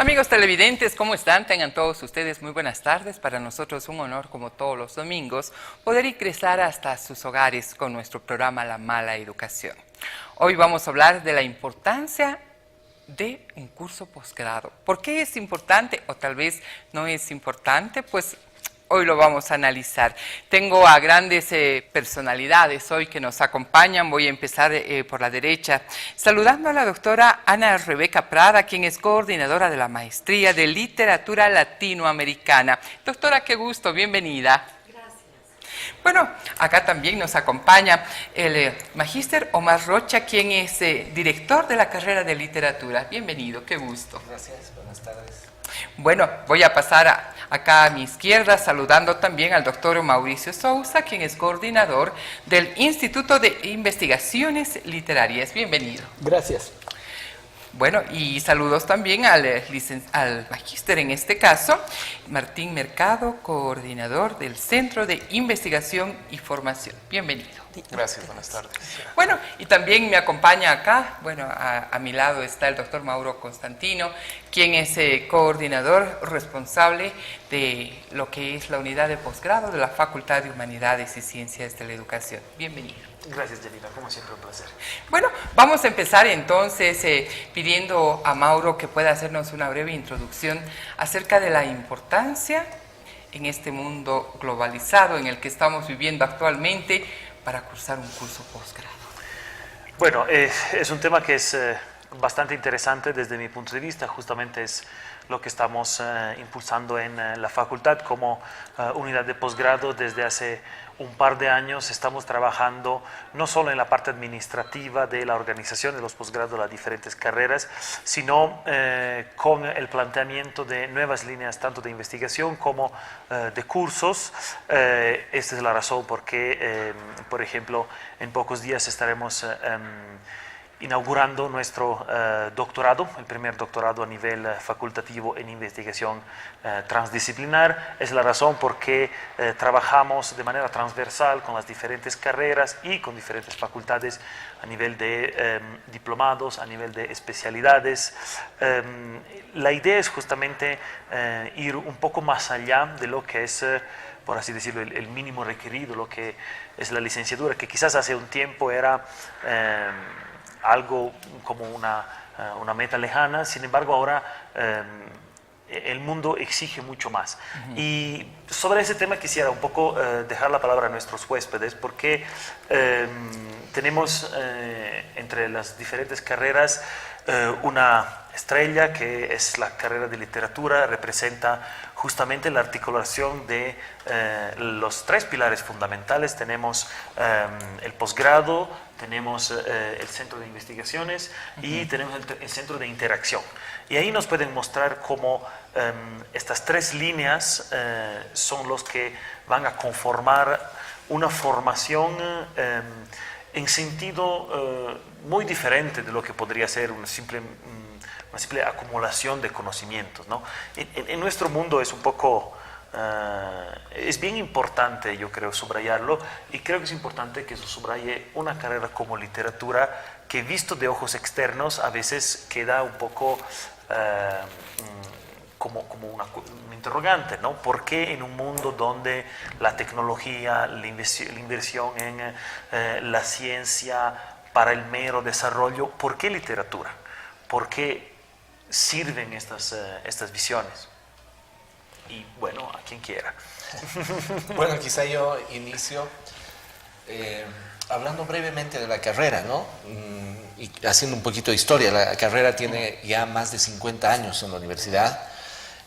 Amigos televidentes, ¿cómo están? Tengan todos ustedes muy buenas tardes. Para nosotros es un honor, como todos los domingos, poder ingresar hasta sus hogares con nuestro programa La Mala Educación. Hoy vamos a hablar de la importancia de un curso posgrado. ¿Por qué es importante o tal vez no es importante? Pues hoy lo vamos a analizar. Tengo a grandes personalidades hoy que nos acompañan. Voy a empezar por la derecha, saludando a la doctora Ana Rebeca Prada, quien es coordinadora de la Maestría de Literatura Latinoamericana. Doctora, qué gusto, bienvenida. Bueno, acá también nos acompaña el magíster Omar Rocha, quien es director de la carrera de literatura. Bienvenido, qué gusto. Gracias, buenas tardes. Bueno, voy a pasar acá a mi izquierda saludando también al doctor Mauricio Sousa, quien es coordinador del Instituto de Investigaciones Literarias. Bienvenido. Gracias. Bueno, y saludos también al magíster en este caso, Martín Mercado, coordinador del Centro de Investigación y Formación. Bienvenido. Gracias, buenas tardes. Bueno, y también me acompaña acá, bueno, a mi lado está el doctor Mauro Constantino, quien es coordinador responsable de lo que es la unidad de posgrado de la Facultad de Humanidades y Ciencias de la Educación. Bienvenido. Gracias, Yanina, como siempre un placer. Bueno, vamos a empezar entonces pidiendo a Mauro que pueda hacernos una breve introducción acerca de la importancia en este mundo globalizado en el que estamos viviendo actualmente para cursar un curso posgrado. Bueno, es un tema que es bastante interesante desde mi punto de vista, justamente es lo que estamos impulsando en la facultad como unidad de posgrado. Desde hace un par de años estamos trabajando no solo en la parte administrativa de la organización de los posgrados, las diferentes carreras, sino con el planteamiento de nuevas líneas tanto de investigación como de cursos. Esta es la razón por qué, por ejemplo, en pocos días estaremos inaugurando nuestro doctorado, el primer doctorado a nivel facultativo en investigación transdisciplinar. Es la razón por qué trabajamos de manera transversal con las diferentes carreras y con diferentes facultades a nivel de diplomados, a nivel de especialidades. La idea es justamente ir un poco más allá de lo que es por así decirlo, el mínimo requerido, lo que es la licenciatura, que quizás hace un tiempo era algo como una meta lejana. Sin embargo, ahora el mundo exige mucho más. Y sobre ese tema quisiera un poco dejar la palabra a nuestros huéspedes, porque tenemos entre las diferentes carreras una estrella que es la carrera de literatura. Representa justamente la articulación de los tres pilares fundamentales. Tenemos el posgrado, tenemos el centro de investigaciones y tenemos el centro de interacción. Y ahí nos pueden mostrar cómo estas tres líneas son los que van a conformar una formación en sentido muy diferente de lo que podría ser una simple acumulación de conocimientos, ¿no? En nuestro mundo es un poco, es bien importante, yo creo, subrayarlo, y creo que es importante que se subraye una carrera como literatura que, visto de ojos externos, a veces queda un poco como un interrogante, ¿no? ¿Por qué en un mundo donde la tecnología, la inversión en la ciencia para el mero desarrollo, por qué literatura? ¿Por qué sirven estas visiones? Y bueno, a quien quiera. Bueno, quizá yo inicio hablando brevemente de la carrera, ¿no? Y haciendo un poquito de historia. La carrera tiene ya más de 50 años en la universidad.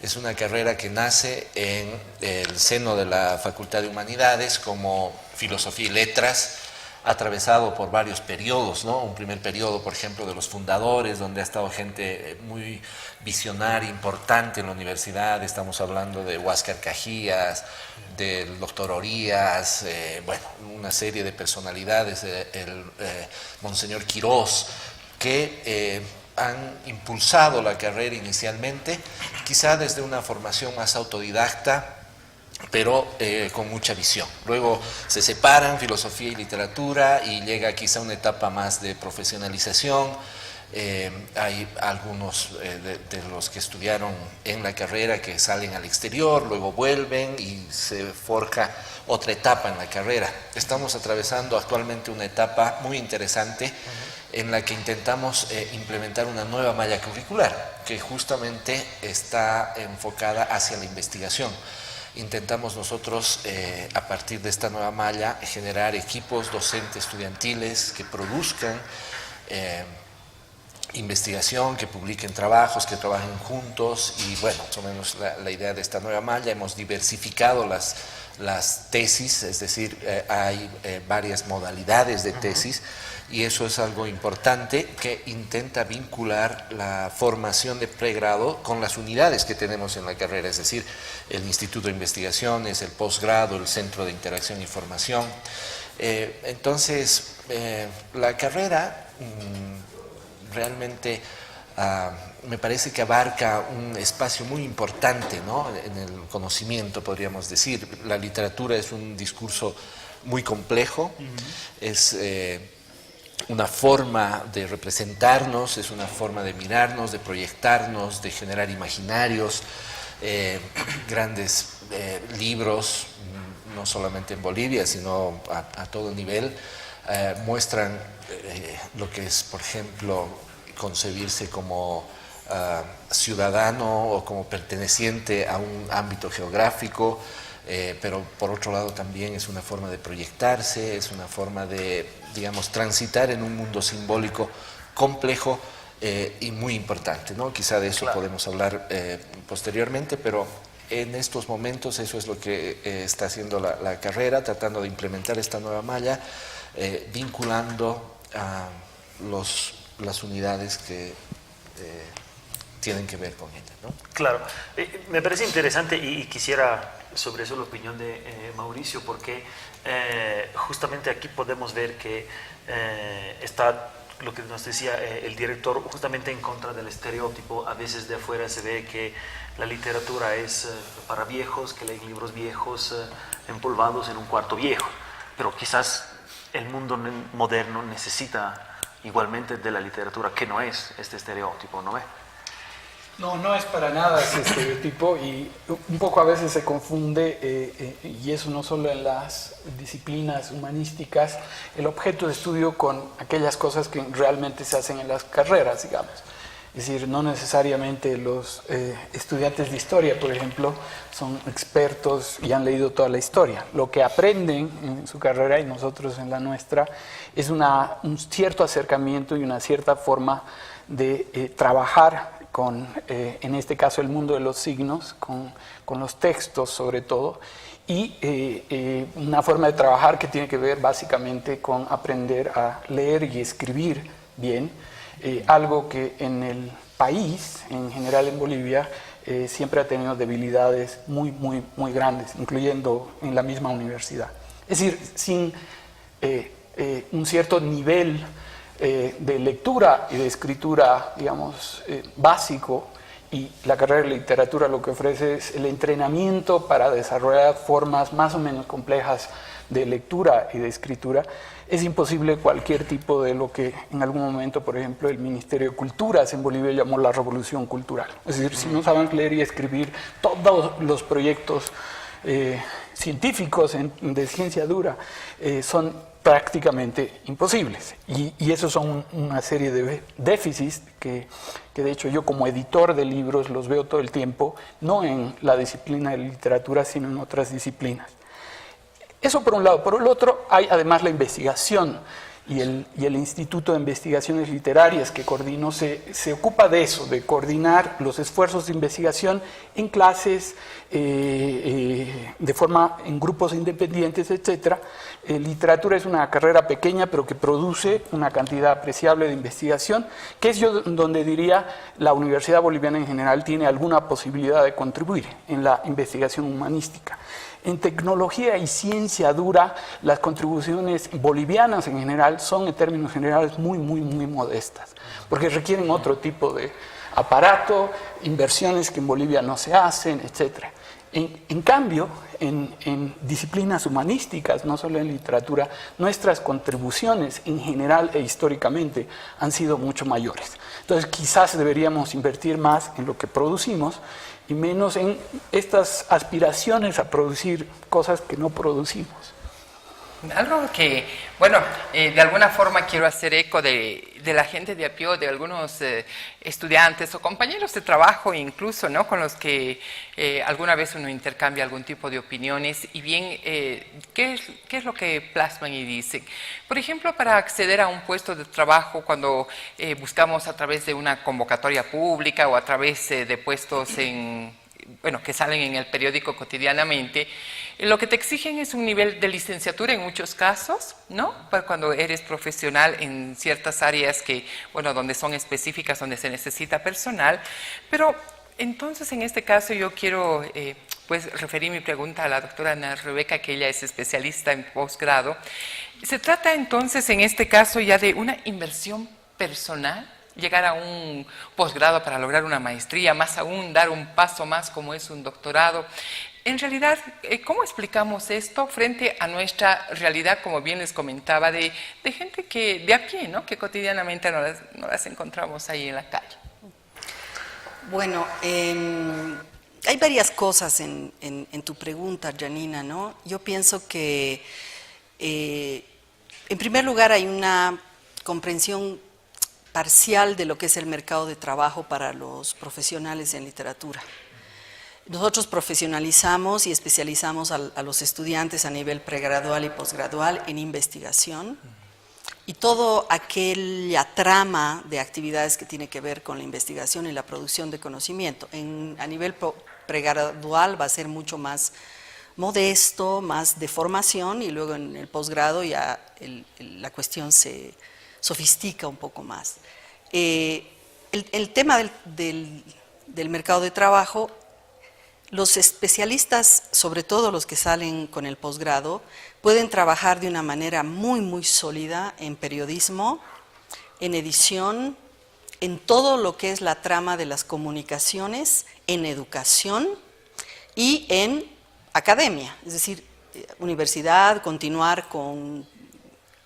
Es una carrera que nace en el seno de la Facultad de Humanidades como Filosofía y Letras, atravesado por varios periodos, ¿no? Un primer periodo, por ejemplo, de los fundadores, donde ha estado gente muy visionaria, importante en la universidad. Estamos hablando de Huáscar Cajías, del doctor Orías, bueno, una serie de personalidades, Monseñor Quirós, que han impulsado la carrera inicialmente, quizá desde una formación más autodidacta, pero con mucha visión. Luego se separan filosofía y literatura y llega quizá una etapa más de profesionalización, Hay algunos de los que estudiaron en la carrera que salen al exterior, luego vuelven y se forja otra etapa en la carrera. Estamos atravesando actualmente una etapa muy interesante en la que intentamos implementar una nueva malla curricular que justamente está enfocada hacia la investigación. Intentamos nosotros, a partir de esta nueva malla, generar equipos docentes estudiantiles que produzcan investigación, que publiquen trabajos, que trabajen juntos y bueno, más o menos la idea de esta nueva malla. Hemos diversificado las tesis, es decir, hay varias modalidades de tesis y eso es algo importante que intenta vincular la formación de pregrado con las unidades que tenemos en la carrera, es decir, el Instituto de Investigaciones, el posgrado, el Centro de Interacción y Formación. Entonces, la carrera realmente me parece que abarca un espacio muy importante, ¿no?, en el conocimiento, podríamos decir. La literatura es un discurso muy complejo, es una forma de representarnos, es una forma de mirarnos, de proyectarnos, de generar imaginarios, grandes libros, no solamente en Bolivia, sino a todo nivel, muestran lo que es, por ejemplo, concebirse como ciudadano o como perteneciente a un ámbito geográfico, pero por otro lado también es una forma de proyectarse, es una forma de, digamos, transitar en un mundo simbólico complejo y muy importante, ¿no? Quizá de eso podemos hablar posteriormente, pero en estos momentos eso es lo que está haciendo la carrera, tratando de implementar esta nueva malla, vinculando a las unidades que tienen que ver con ella, ¿no? Claro, me parece interesante y quisiera sobre eso la opinión de Mauricio, porque justamente aquí podemos ver que está lo que nos decía el director, justamente en contra del estereotipo. A veces de afuera se ve que la literatura es para viejos, que leen libros viejos empolvados en un cuarto viejo, pero quizás el mundo moderno necesita igualmente de la literatura, que no es este estereotipo, ¿no ve? No, no es para nada ese estereotipo y un poco a veces se confunde, y eso no solo en las disciplinas humanísticas, el objeto de estudio con aquellas cosas que realmente se hacen en las carreras, digamos. Es decir, no necesariamente los estudiantes de historia, por ejemplo, son expertos y han leído toda la historia. Lo que aprenden en su carrera y nosotros en la nuestra es un cierto acercamiento y una cierta forma de trabajar con, en este caso, el mundo de los signos, con los textos sobre todo, y una forma de trabajar que tiene que ver básicamente con aprender a leer y escribir bien, algo que en el país, en general en Bolivia, siempre ha tenido debilidades muy, muy, muy grandes, incluyendo en la misma universidad. Es decir, sin un cierto nivel de lectura y de escritura, digamos, básico, y la carrera de literatura lo que ofrece es el entrenamiento para desarrollar formas más o menos complejas de lectura y de escritura. Es imposible cualquier tipo de lo que en algún momento, por ejemplo, el Ministerio de Culturas en Bolivia llamó la revolución cultural. Es decir, si no saben leer y escribir, todos los proyectos científicos de ciencia dura son prácticamente imposibles. Y esos son una serie de déficits que de hecho yo como editor de libros los veo todo el tiempo, no en la disciplina de literatura, sino en otras disciplinas. Eso por un lado. Por el otro, hay además la investigación y el Instituto de Investigaciones Literarias que coordinó se ocupa de eso, de coordinar los esfuerzos de investigación en clases, de forma en grupos independientes, etc. Literatura es una carrera pequeña, pero que produce una cantidad apreciable de investigación, que es yo donde diría la Universidad Boliviana en general tiene alguna posibilidad de contribuir en la investigación humanística. En tecnología y ciencia dura, las contribuciones bolivianas en general son, en términos generales, muy, muy, muy modestas, porque requieren otro tipo de aparato, inversiones que en Bolivia no se hacen, etc. En cambio, en disciplinas humanísticas, no solo en literatura, nuestras contribuciones en general e históricamente han sido mucho mayores. Entonces, quizás deberíamos invertir más en lo que producimos y menos en estas aspiraciones a producir cosas que no producimos. Algo que, bueno, de alguna forma quiero hacer eco de la gente de a pie, de algunos estudiantes o compañeros de trabajo incluso, ¿no? Con los que alguna vez uno intercambia algún tipo de opiniones y bien, ¿qué es lo que plasman y dicen? Por ejemplo, para acceder a un puesto de trabajo, cuando buscamos a través de una convocatoria pública o a través de puestos que salen en el periódico cotidianamente, lo que te exigen es un nivel de licenciatura en muchos casos, ¿no? Para cuando eres profesional en ciertas áreas donde son específicas, donde se necesita personal. Pero entonces, en este caso, yo quiero referir mi pregunta a la doctora Ana Rebeca, que ella es especialista en posgrado. Se trata entonces, en este caso, ya de una inversión personal, llegar a un posgrado para lograr una maestría, más aún dar un paso más como es un doctorado. En realidad, ¿cómo explicamos esto frente a nuestra realidad, como bien les comentaba, de gente que de a pie, ¿no? Que cotidianamente no las encontramos ahí en la calle? Bueno, hay varias cosas en tu pregunta, Janina, ¿no? Yo pienso que, en primer lugar, hay una comprensión parcial de lo que es el mercado de trabajo para los profesionales en literatura. Nosotros profesionalizamos y especializamos a los estudiantes a nivel pregradual y posgradual en investigación y todo aquella trama de actividades que tiene que ver con la investigación y la producción de conocimiento. A nivel pregradual va a ser mucho más modesto, más de formación, y luego en el posgrado ya la cuestión se sofistica un poco más. El tema del mercado de trabajo, los especialistas, sobre todo los que salen con el posgrado, pueden trabajar de una manera muy, muy sólida en periodismo, en edición, en todo lo que es la trama de las comunicaciones, en educación y en academia, es decir, universidad, continuar con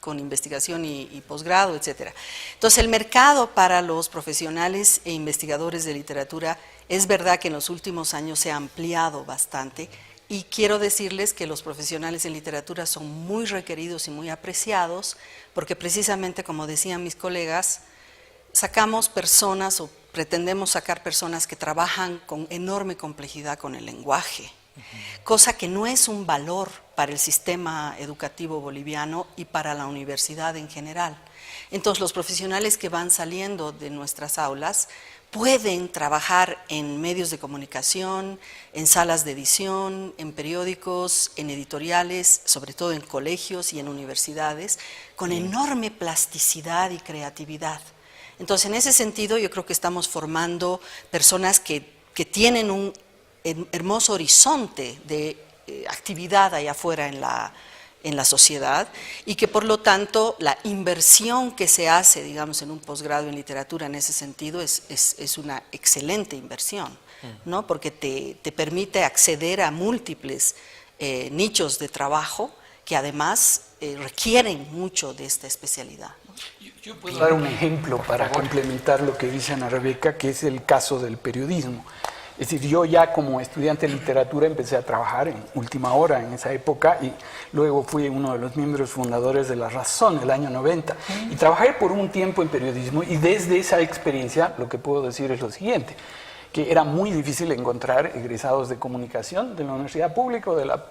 investigación y posgrado, etc. Entonces, el mercado para los profesionales e investigadores de literatura es verdad que en los últimos años se ha ampliado bastante, y quiero decirles que los profesionales en literatura son muy requeridos y muy apreciados, porque precisamente, como decían mis colegas, sacamos personas o pretendemos sacar personas que trabajan con enorme complejidad con el lenguaje, cosa que no es un valor para el sistema educativo boliviano y para la universidad en general. Entonces, los profesionales que van saliendo de nuestras aulas pueden trabajar en medios de comunicación, en salas de edición, en periódicos, en editoriales, sobre todo en colegios y en universidades, con enorme plasticidad y creatividad. Entonces, en ese sentido, yo creo que estamos formando personas que tienen un hermoso horizonte de actividad allá afuera en la sociedad, y que por lo tanto la inversión que se hace, digamos, en un posgrado en literatura en ese sentido es una excelente inversión, ¿no? Porque te permite acceder a múltiples nichos de trabajo que además requieren mucho de esta especialidad, ¿no? Yo puedo dar un ejemplo para complementar lo que dice Ana Rebeca, que es el caso del periodismo. Es decir, yo ya como estudiante de literatura empecé a trabajar en Última Hora en esa época, y luego fui uno de los miembros fundadores de La Razón el año 90, y trabajé por un tiempo en periodismo, y desde esa experiencia lo que puedo decir es lo siguiente, que era muy difícil encontrar egresados de comunicación de la universidad pública o de la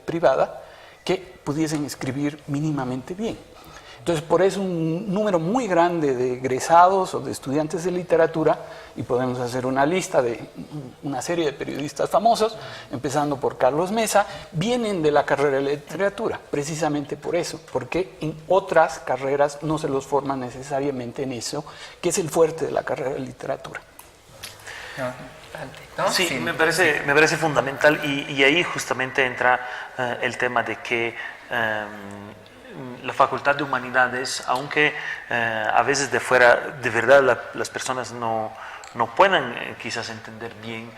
privada que pudiesen escribir mínimamente bien. Entonces, por eso un número muy grande de egresados o de estudiantes de literatura, y podemos hacer una lista de una serie de periodistas famosos, empezando por Carlos Mesa, vienen de la carrera de literatura, precisamente por eso, porque en otras carreras no se los forma necesariamente en eso, que es el fuerte de la carrera de literatura. ¿No? Sí, me parece fundamental, y ahí justamente entra el tema de que la Facultad de Humanidades, aunque a veces de fuera de verdad las personas no puedan quizás entender bien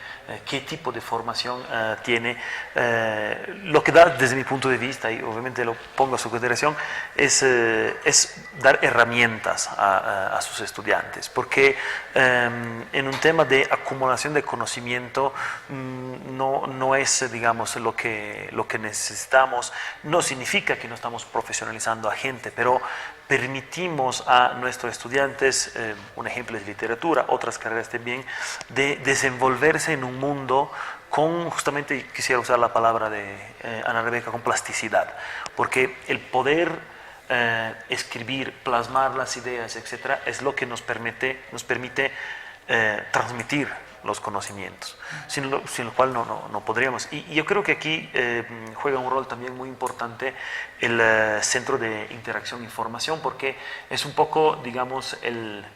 qué tipo de formación tiene. Lo que da desde mi punto de vista, y obviamente lo pongo a su consideración, es dar herramientas a sus estudiantes, porque en un tema de acumulación de conocimiento no es, digamos, lo que necesitamos. No significa que no estamos profesionalizando a gente, pero permitimos a nuestros estudiantes, un ejemplo es literatura, otras carreras también, de desenvolverse en un mundo con, justamente quisiera usar la palabra de Ana Rebeca, con plasticidad, porque el poder escribir, plasmar las ideas, etcétera, es lo que nos permite transmitir los conocimientos, sin lo cual no podríamos. Y yo creo que aquí juega un rol también muy importante el Centro de Interacción e Información, porque es un poco, digamos,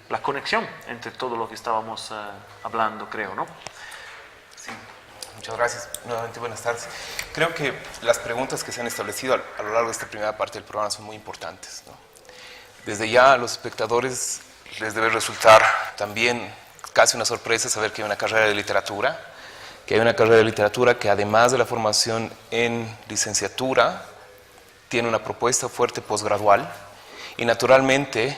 la conexión entre todo lo que estábamos hablando, creo, ¿no? Sí, muchas gracias. Nuevamente, buenas tardes. Creo que las preguntas que se han establecido a lo largo de esta primera parte del programa son muy importantes, ¿no? Desde ya a los espectadores les debe resultar también casi una sorpresa saber que hay una carrera de literatura, que además de la formación en licenciatura, tiene una propuesta fuerte posgradual, y naturalmente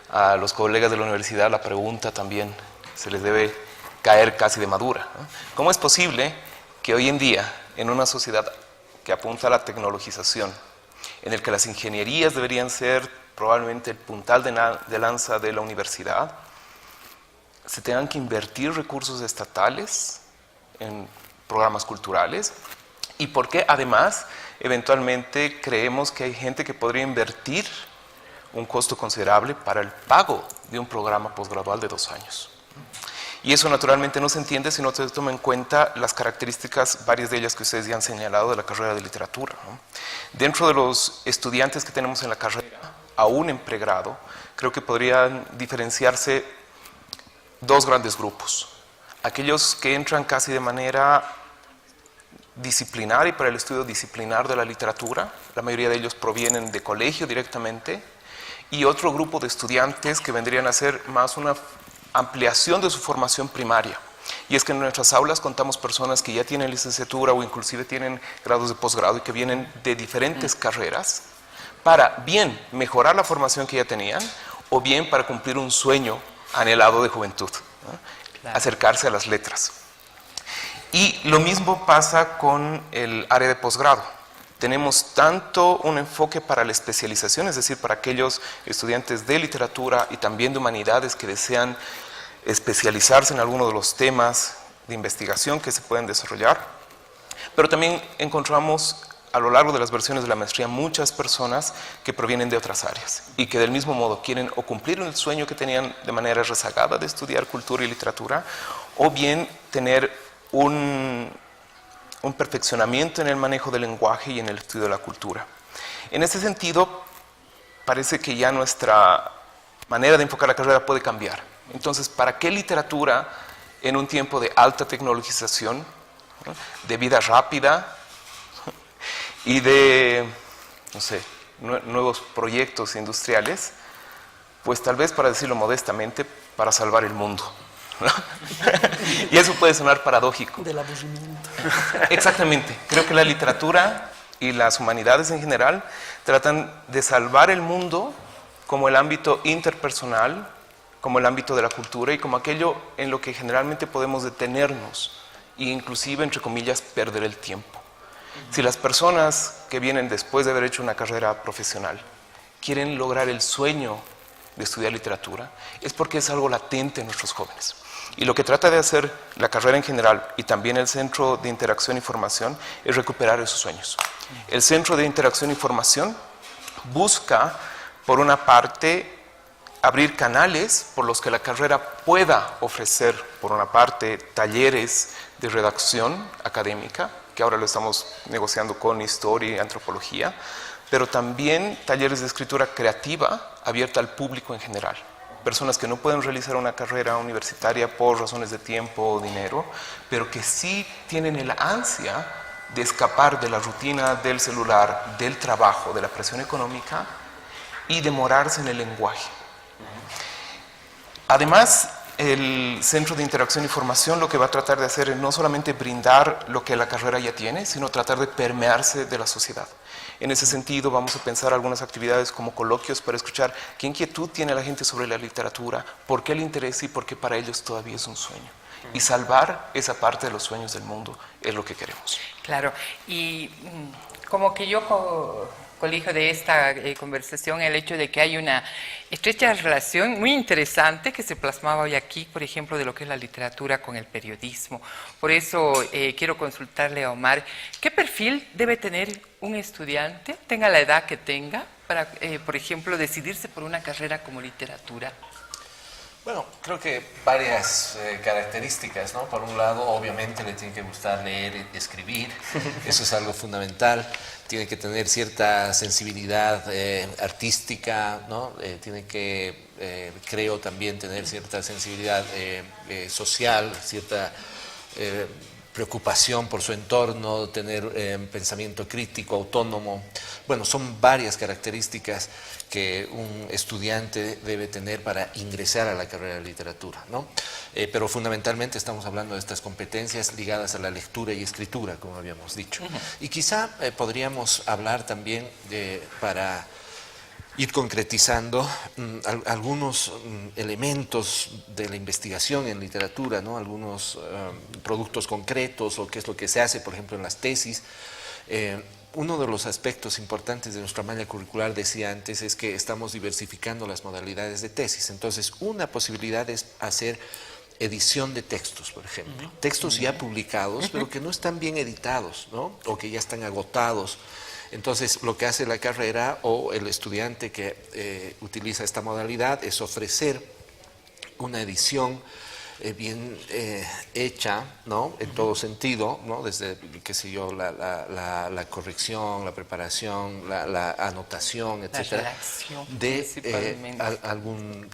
a los colegas de la universidad la pregunta también se les debe caer casi de madura, ¿no? ¿Cómo es posible que hoy en día, en una sociedad que apunta a la tecnologización, en el que las ingenierías deberían ser probablemente el puntal de lanza de la universidad, se tengan que invertir recursos estatales en programas culturales? ¿Y por qué además eventualmente creemos que hay gente que podría invertir un costo considerable para el pago de un programa posgradual de 2 años? Y eso naturalmente no se entiende si no se toma en cuenta las características, varias de ellas que ustedes ya han señalado, de la carrera de literatura, ¿no? Dentro de los estudiantes que tenemos en la carrera, aún en pregrado, creo que podrían diferenciarse 2 grandes grupos. Aquellos que entran casi de manera disciplinar y para el estudio disciplinar de la literatura, la mayoría de ellos provienen de colegio directamente, y otro grupo de estudiantes que vendrían a ser más una ampliación de su formación primaria. Y es que en nuestras aulas contamos personas que ya tienen licenciatura o inclusive tienen grados de posgrado y que vienen de diferentes carreras para bien mejorar la formación que ya tenían o bien para cumplir un sueño anhelado de juventud, ¿no? Claro. Acercarse a las letras. Y lo mismo pasa con el área de posgrado. Tenemos tanto un enfoque para la especialización, es decir, para aquellos estudiantes de literatura y también de humanidades que desean especializarse en alguno de los temas de investigación que se pueden desarrollar, pero también encontramos a lo largo de las versiones de la maestría muchas personas que provienen de otras áreas y que del mismo modo quieren o cumplir el sueño que tenían de manera rezagada de estudiar cultura y literatura, o bien tener un perfeccionamiento en el manejo del lenguaje y en el estudio de la cultura. En ese sentido, parece que ya nuestra manera de enfocar la carrera puede cambiar. Entonces, ¿para qué literatura en un tiempo de alta tecnologización, ¿no?, de vida rápida y de, no sé, nuevos proyectos industriales? Pues tal vez, para decirlo modestamente, para salvar el mundo, ¿no? Y eso puede sonar paradójico. Del aburrimiento. Exactamente. Creo que la literatura y las humanidades en general tratan de salvar el mundo como el ámbito interpersonal, como el ámbito de la cultura y como aquello en lo que generalmente podemos detenernos e inclusive, entre comillas, perder el tiempo. Si las personas que vienen después de haber hecho una carrera profesional quieren lograr el sueño de estudiar literatura, es porque es algo latente en nuestros jóvenes. Y lo que trata de hacer la carrera en general y también el Centro de Interacción y Formación es recuperar esos sueños. El Centro de Interacción y Formación busca, por una parte, abrir canales por los que la carrera pueda ofrecer, por una parte, talleres de redacción académica, que ahora lo estamos negociando con Historia y Antropología, pero también talleres de escritura creativa abierta al público en general. Personas que no pueden realizar una carrera universitaria por razones de tiempo o dinero, pero que sí tienen el ansia de escapar de la rutina del celular, del trabajo, de la presión económica y demorarse en el lenguaje. Además, el Centro de Interacción y Formación lo que va a tratar de hacer es no solamente brindar lo que la carrera ya tiene, sino tratar de permearse de la sociedad. En ese sentido, vamos a pensar algunas actividades como coloquios para escuchar qué inquietud tiene la gente sobre la literatura, por qué le interesa y por qué para ellos todavía es un sueño. Y salvar esa parte de los sueños del mundo es lo que queremos. Claro, y como que yo colijo de esta conversación el hecho de que hay una estrecha relación muy interesante que se plasmaba hoy aquí, por ejemplo, de lo que es la literatura con el periodismo. Por eso quiero consultarle a Omar, ¿qué perfil debe tener un estudiante, tenga la edad que tenga, para, por ejemplo, decidirse por una carrera como literatura? Bueno, creo que varias características, ¿no? Por un lado, obviamente le tiene que gustar leer y escribir, eso es algo fundamental. Tiene que tener cierta sensibilidad artística, ¿no? Tiene que, creo, también tener cierta sensibilidad social, cierta preocupación por su entorno, tener pensamiento crítico, autónomo. Bueno, son varias características que un estudiante debe tener para ingresar a la carrera de literatura, ¿no? Pero fundamentalmente estamos hablando de estas competencias ligadas a la lectura y escritura, como habíamos dicho. Y quizá podríamos hablar también para ir concretizando algunos elementos de la investigación en literatura, ¿no? Algunos productos concretos o qué es lo que se hace, por ejemplo, en las tesis. Uno de los aspectos importantes de nuestra malla curricular, decía antes, es que estamos diversificando las modalidades de tesis. Entonces, una posibilidad es hacer edición de textos, por ejemplo. Textos ya publicados, pero que no están bien editados, ¿no? O que ya están agotados. Entonces, lo que hace la carrera o el estudiante que utiliza esta modalidad es ofrecer una edición bien hecha, ¿no? En todo sentido, ¿no? Desde, qué sé yo, la corrección, la preparación, la anotación, etcétera, de algún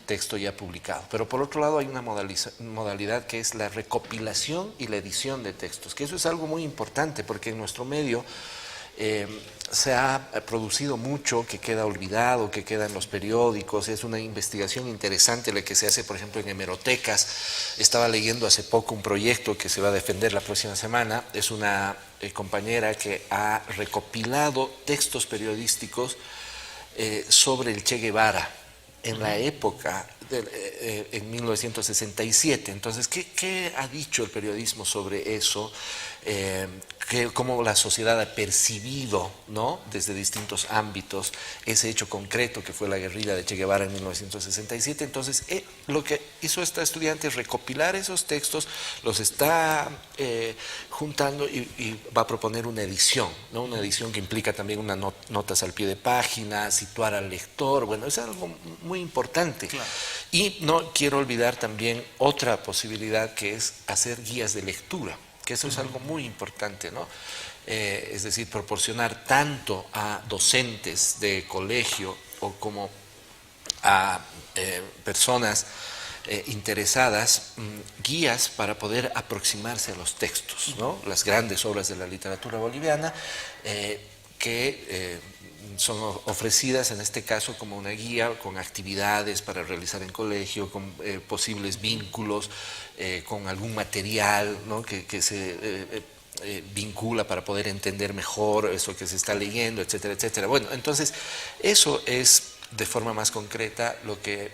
texto ya publicado. Pero por otro lado hay una modalidad que es la recopilación y la edición de textos, que eso es algo muy importante porque en nuestro medio se ha producido mucho que queda olvidado, que queda en los periódicos. Es una investigación interesante la que se hace, por ejemplo, en hemerotecas. Estaba leyendo hace poco un proyecto que se va a defender la próxima semana. Es una compañera que ha recopilado textos periodísticos sobre el Che Guevara en la época, en 1967. Entonces, ¿qué ha dicho el periodismo sobre eso? Cómo la sociedad ha percibido, ¿no? Desde distintos ámbitos ese hecho concreto que fue la guerrilla de Che Guevara en 1967. Entonces, lo que hizo esta estudiante es recopilar esos textos, los está juntando y va a proponer una edición, ¿no? Una edición que implica también unas notas al pie de página, situar al lector. Bueno, es algo muy importante. Claro. Y no quiero olvidar también otra posibilidad, que es hacer guías de lectura, que eso es algo muy importante, ¿no? Es decir, proporcionar tanto a docentes de colegio o como a personas interesadas, guías para poder aproximarse a los textos, ¿no? Las grandes obras de la literatura boliviana, que son ofrecidas en este caso como una guía con actividades para realizar en colegio, con posibles vínculos, con algún material, ¿no? que se vincula para poder entender mejor eso que se está leyendo, etcétera, etcétera. Bueno, entonces eso es de forma más concreta lo que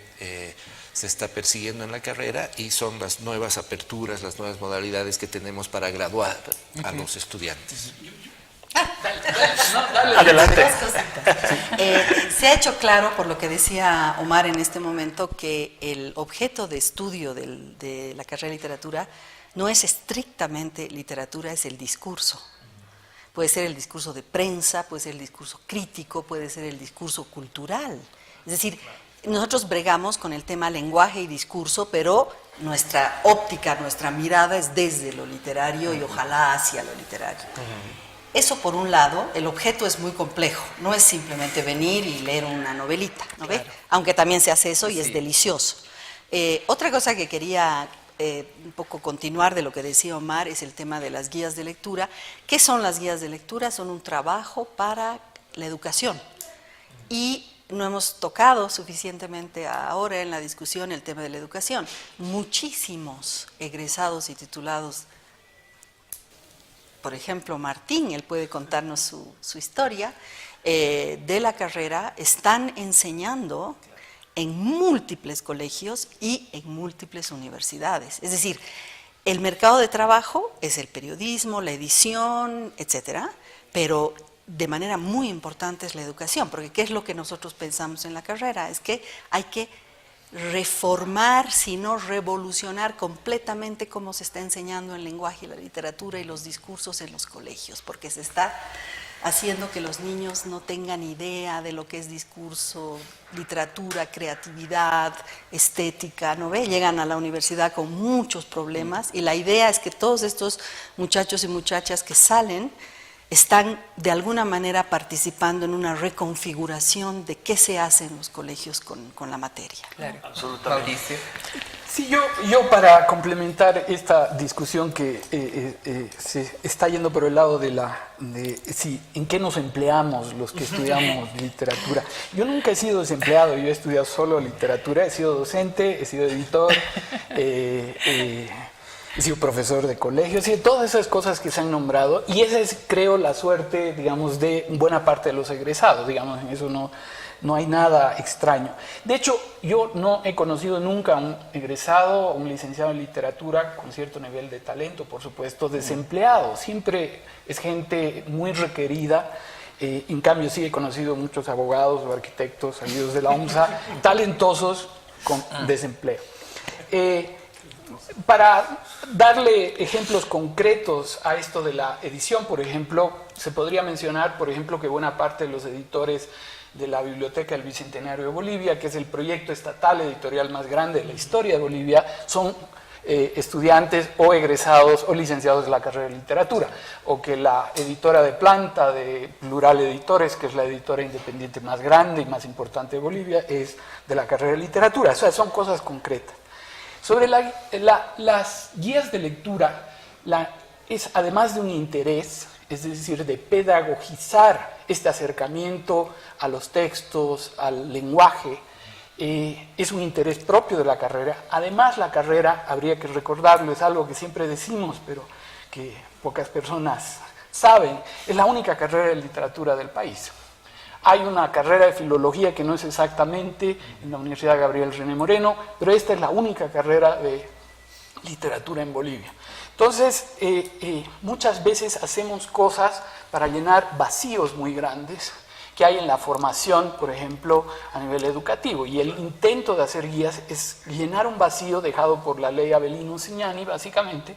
se está persiguiendo en la carrera, y son las nuevas aperturas, las nuevas modalidades que tenemos para graduar a los estudiantes. Adelante. Se ha hecho claro, por lo que decía Omar en este momento, que el objeto de estudio de la carrera de literatura no es estrictamente literatura, es el discurso. Puede ser el discurso de prensa, puede ser el discurso crítico, puede ser el discurso cultural. Es decir, nosotros bregamos con el tema lenguaje y discurso, pero nuestra óptica, nuestra mirada es desde lo literario y ojalá hacia lo literario. Eso por un lado. El objeto es muy complejo, no es simplemente venir y leer una novelita, ¿no ve? Aunque también se hace eso y es delicioso. Otra cosa que quería un poco continuar de lo que decía Omar es el tema de las guías de lectura. ¿Qué son las guías de lectura? Son un trabajo para la educación y no hemos tocado suficientemente ahora en la discusión el tema de la educación. Muchísimos egresados y titulados, por ejemplo, Martín, él puede contarnos su historia, de la carrera, están enseñando en múltiples colegios y en múltiples universidades. Es decir, el mercado de trabajo es el periodismo, la edición, etcétera, pero de manera muy importante es la educación, porque ¿qué es lo que nosotros pensamos en la carrera? Es que hay que reformar, sino revolucionar completamente cómo se está enseñando el lenguaje y la literatura y los discursos en los colegios, porque se está haciendo que los niños no tengan idea de lo que es discurso, literatura, creatividad, estética, ¿no ve? Llegan a la universidad con muchos problemas y la idea es que todos estos muchachos y muchachas que salen están de alguna manera participando en una reconfiguración de qué se hace en los colegios con la materia. Claro. Absolutamente. Mauricio. Sí, yo para complementar esta discusión que se está yendo por el lado de en qué nos empleamos los que estudiamos literatura. Yo nunca he sido desempleado, yo he estudiado solo literatura, he sido docente, he sido editor, he sido profesor de colegio, sí, todas esas cosas que se han nombrado, y esa es, creo, la suerte, digamos, de buena parte de los egresados, digamos, en eso no hay nada extraño. De hecho, yo no he conocido nunca a un egresado, un licenciado en literatura con cierto nivel de talento, por supuesto, desempleado. Siempre es gente muy requerida. En cambio, sí he conocido muchos abogados o arquitectos salidos de la UNSA, talentosos con desempleo. Para darle ejemplos concretos a esto de la edición, por ejemplo, se podría mencionar, por ejemplo, que buena parte de los editores de la Biblioteca del Bicentenario de Bolivia, que es el proyecto estatal editorial más grande de la historia de Bolivia, son estudiantes o egresados o licenciados de la carrera de literatura, o que la editora de planta de Plural Editores, que es la editora independiente más grande y más importante de Bolivia, es de la carrera de literatura. O sea, son cosas concretas. Sobre las guías de lectura, es además de un interés, es decir, de pedagogizar este acercamiento a los textos, al lenguaje, es un interés propio de la carrera. Además, la carrera, habría que recordarlo, es algo que siempre decimos, pero que pocas personas saben, es la única carrera de literatura del país. Hay una carrera de filología que no es exactamente en la Universidad Gabriel René Moreno, pero esta es la única carrera de literatura en Bolivia. Entonces, muchas veces hacemos cosas para llenar vacíos muy grandes que hay en la formación, por ejemplo, a nivel educativo. Y el intento de hacer guías es llenar un vacío dejado por la ley Avelino-Cignani, básicamente,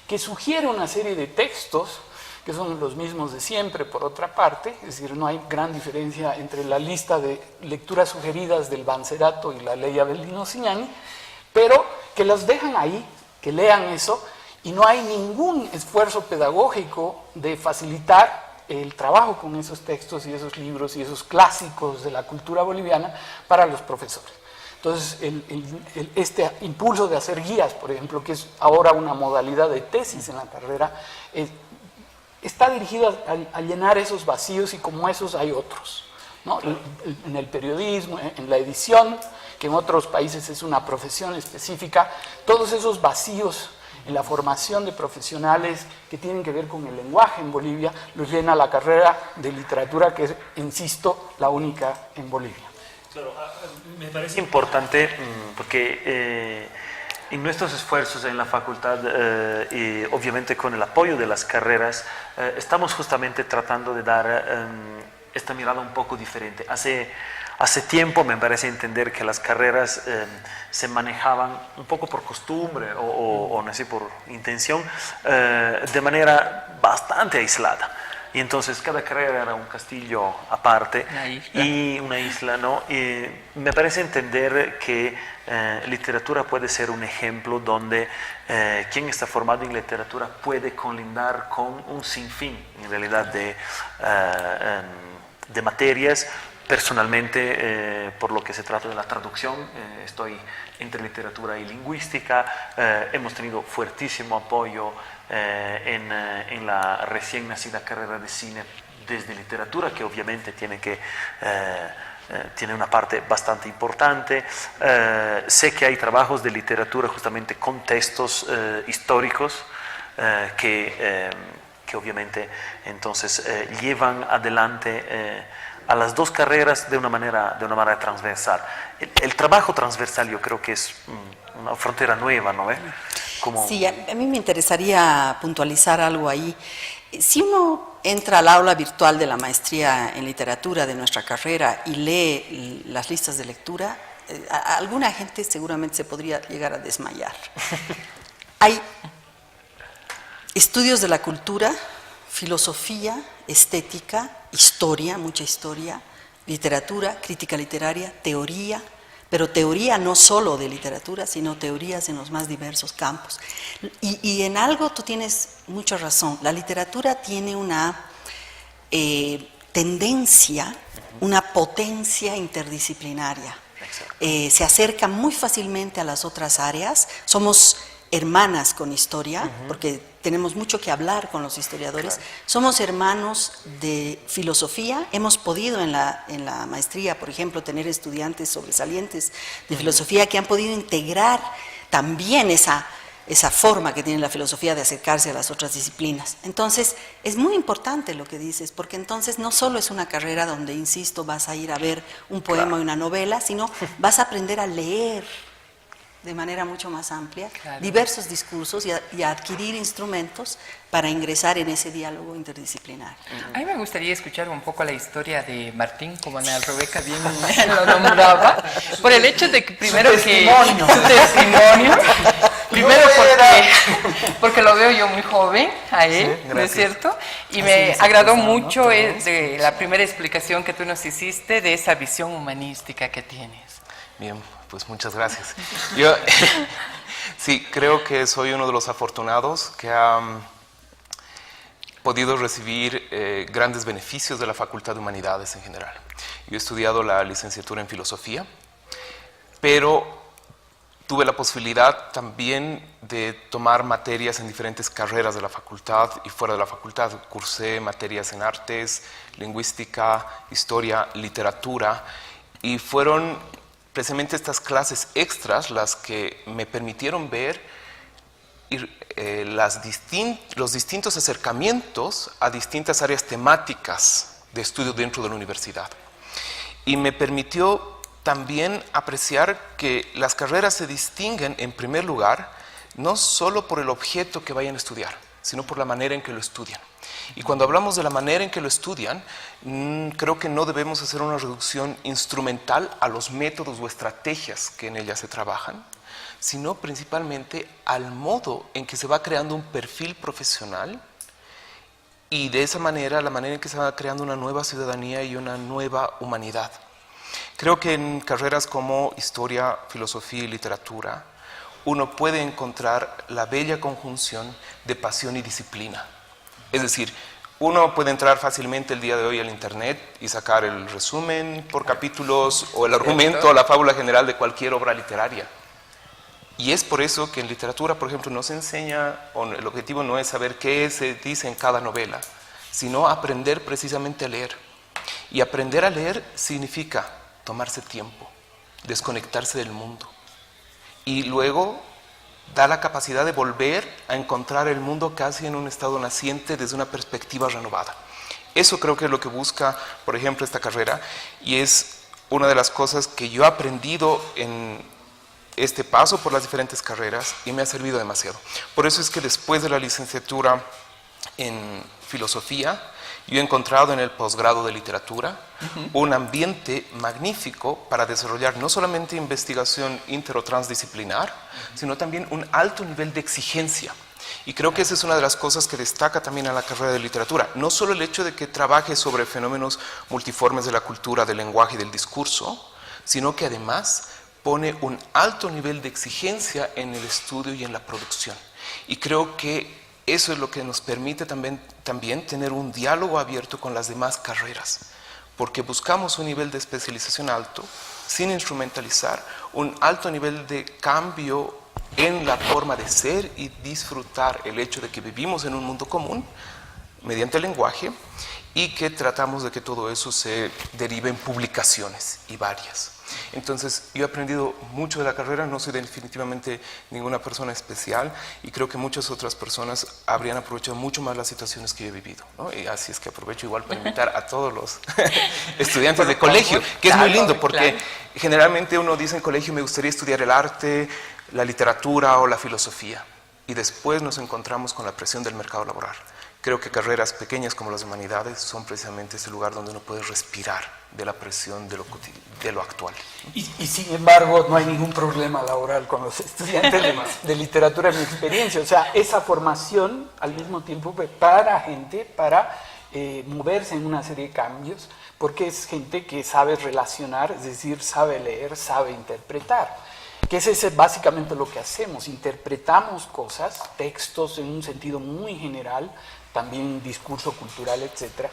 que sugiere una serie de textos que son los mismos de siempre, por otra parte, es decir, no hay gran diferencia entre la lista de lecturas sugeridas del Bancerato y la ley Avelino-Cignani, pero que los dejan ahí, que lean eso, y no hay ningún esfuerzo pedagógico de facilitar el trabajo con esos textos y esos libros y esos clásicos de la cultura boliviana para los profesores. Entonces, este impulso de hacer guías, por ejemplo, que es ahora una modalidad de tesis en la carrera, está dirigido a llenar esos vacíos, y como esos hay otros, ¿no? En el periodismo, en la edición, que en otros países es una profesión específica, todos esos vacíos en la formación de profesionales que tienen que ver con el lenguaje en Bolivia, los llena la carrera de literatura, que es, insisto, la única en Bolivia. Claro, me parece importante porque en nuestros esfuerzos en la facultad y obviamente con el apoyo de las carreras, estamos justamente tratando de dar esta mirada un poco diferente. Hace tiempo me parece entender que las carreras se manejaban un poco por costumbre o no sé, por intención, de manera bastante aislada. Y entonces cada carrera era un castillo aparte y una isla, ¿no? Y me parece entender que literatura puede ser un ejemplo donde quien está formado en literatura puede colindar con un sinfín, en realidad, de materias. Personalmente, por lo que se trata de la traducción, estoy entre literatura y lingüística. Hemos tenido fuertísimo apoyo en la recién nacida carrera de cine desde literatura, que obviamente tiene que tiene una parte bastante importante. Sé que hay trabajos de literatura justamente con textos históricos que obviamente entonces llevan adelante a las dos carreras de una manera transversal. El trabajo transversal yo creo que es una frontera nueva, ¿no? Sí, a mí me interesaría puntualizar algo ahí. Si uno entra al aula virtual de la maestría en literatura de nuestra carrera y lee las listas de lectura, alguna gente seguramente se podría llegar a desmayar. Hay estudios de la cultura, filosofía, estética, historia, mucha historia, literatura, crítica literaria, teoría, pero teoría no solo de literatura, sino teorías en los más diversos campos. Y en algo tú tienes mucha razón, la literatura tiene una tendencia, una potencia interdisciplinaria. Se acerca muy fácilmente a las otras áreas, somos hermanas con historia, porque tenemos mucho que hablar con los historiadores, somos hermanos de filosofía, hemos podido en la maestría, por ejemplo, tener estudiantes sobresalientes de filosofía que han podido integrar también esa forma que tiene la filosofía de acercarse a las otras disciplinas. Entonces, es muy importante lo que dices, porque entonces no solo es una carrera donde, insisto, vas a ir a ver un poema y una novela, sino vas a aprender a leer de manera mucho más amplia, diversos discursos y a adquirir instrumentos para ingresar en ese diálogo interdisciplinar. A mí me gustaría escuchar un poco la historia de Martín, como Ana Rebeca bien lo nombraba, por el hecho de que primero su testimonio, primero porque lo veo yo muy joven a él, ¿no es cierto? Y me agradó mucho de la primera explicación que tú nos hiciste de esa visión humanística que tienes. Bien, pues muchas gracias. Yo sí, creo que soy uno de los afortunados que ha podido recibir grandes beneficios de la Facultad de Humanidades en general. Yo he estudiado la licenciatura en Filosofía, pero tuve la posibilidad también de tomar materias en diferentes carreras de la facultad y fuera de la facultad. Cursé materias en artes, lingüística, historia, literatura, y fueron precisamente estas clases extras las que me permitieron ver los distintos acercamientos a distintas áreas temáticas de estudio dentro de la universidad. Y me permitió también apreciar que las carreras se distinguen, en primer lugar, no solo por el objeto que vayan a estudiar, sino por la manera en que lo estudian. Y cuando hablamos de la manera en que lo estudian, creo que no debemos hacer una reducción instrumental a los métodos o estrategias que en ellas se trabajan, sino principalmente al modo en que se va creando un perfil profesional y de esa manera, la manera en que se va creando una nueva ciudadanía y una nueva humanidad. Creo que en carreras como historia, filosofía y literatura, uno puede encontrar la bella conjunción de pasión y disciplina. Es decir, uno puede entrar fácilmente el día de hoy al internet y sacar el resumen por capítulos o el argumento o la fábula general de cualquier obra literaria. Y es por eso que en literatura, por ejemplo, no se enseña, o el objetivo no es saber qué se dice en cada novela, sino aprender precisamente a leer. Y aprender a leer significa tomarse tiempo, desconectarse del mundo. Y luego da la capacidad de volver a encontrar el mundo casi en un estado naciente desde una perspectiva renovada. Eso creo que es lo que busca, por ejemplo, esta carrera, y es una de las cosas que yo he aprendido en este paso por las diferentes carreras y me ha servido demasiado. Por eso es que después de la licenciatura en filosofía, yo he encontrado en el posgrado de literatura un ambiente magnífico para desarrollar no solamente investigación inter o transdisciplinar, sino también un alto nivel de exigencia. Y creo que esa es una de las cosas que destaca también a la carrera de literatura. No solo el hecho de que trabaje sobre fenómenos multiformes de la cultura, del lenguaje y del discurso, sino que además pone un alto nivel de exigencia en el estudio y en la producción. Y creo que eso es lo que nos permite también tener un diálogo abierto con las demás carreras, porque buscamos un nivel de especialización alto, sin instrumentalizar, un alto nivel de cambio en la forma de ser y disfrutar el hecho de que vivimos en un mundo común, mediante el lenguaje, y que tratamos de que todo eso se derive en publicaciones, y varias. Entonces, yo he aprendido mucho de la carrera, no soy definitivamente ninguna persona especial, y creo que muchas otras personas habrían aprovechado mucho más las situaciones que yo he vivido, ¿no? Y así es que aprovecho igual para invitar a todos los estudiantes de colegio, que es muy lindo, porque generalmente uno dice en colegio, me gustaría estudiar el arte, la literatura o la filosofía, y después nos encontramos con la presión del mercado laboral. Creo que carreras pequeñas como las humanidades son precisamente ese lugar donde uno puede respirar de la presión de lo actual. Y sin embargo, no hay ningún problema laboral con los estudiantes de literatura, en mi experiencia. O sea, esa formación al mismo tiempo prepara a gente para moverse en una serie de cambios, porque es gente que sabe relacionar, es decir, sabe leer, sabe interpretar. Que es básicamente lo que hacemos, interpretamos cosas, textos en un sentido muy general, también discurso cultural, etcétera,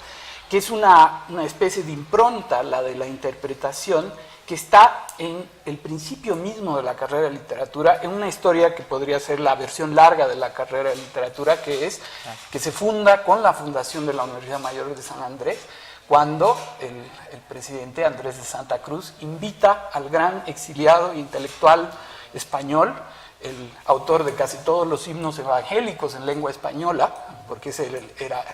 que es una especie de impronta, la de la interpretación, que está en el principio mismo de la carrera de literatura, en una historia que podría ser la versión larga de la carrera de literatura, que se funda con la fundación de la Universidad Mayor de San Andrés, cuando el presidente Andrés de Santa Cruz invita al gran exiliado intelectual español, el autor de casi todos los himnos evangélicos en lengua española, porque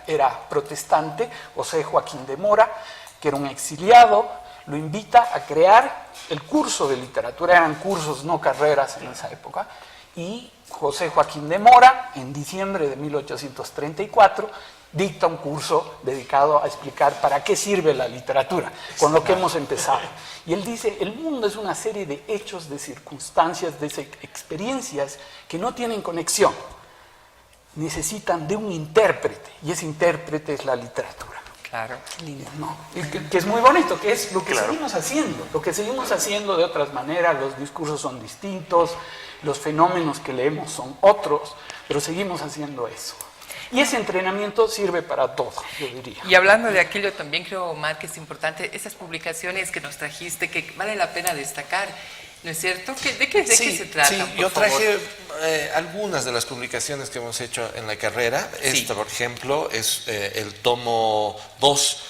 era protestante, José Joaquín de Mora, que era un exiliado, lo invita a crear el curso de literatura, eran cursos, no carreras en esa época, y José Joaquín de Mora, en diciembre de 1834, dicta un curso dedicado a explicar para qué sirve la literatura, con lo que hemos empezado. Y él dice, el mundo es una serie de hechos, de circunstancias, de experiencias que no tienen conexión. Necesitan de un intérprete, y ese intérprete es la literatura. Claro. ¿No? Que es muy bonito, que es lo que seguimos haciendo. Lo que seguimos haciendo de otras maneras, los discursos son distintos, los fenómenos que leemos son otros, pero seguimos haciendo eso. Y ese entrenamiento sirve para todo, yo diría. Y hablando de aquello, también creo, Omar, que es importante, esas publicaciones que nos trajiste, que vale la pena destacar, ¿no es cierto? ¿De qué se trata? Sí, yo traje algunas de las publicaciones que hemos hecho en la carrera. Sí. Esta, por ejemplo, es el tomo 2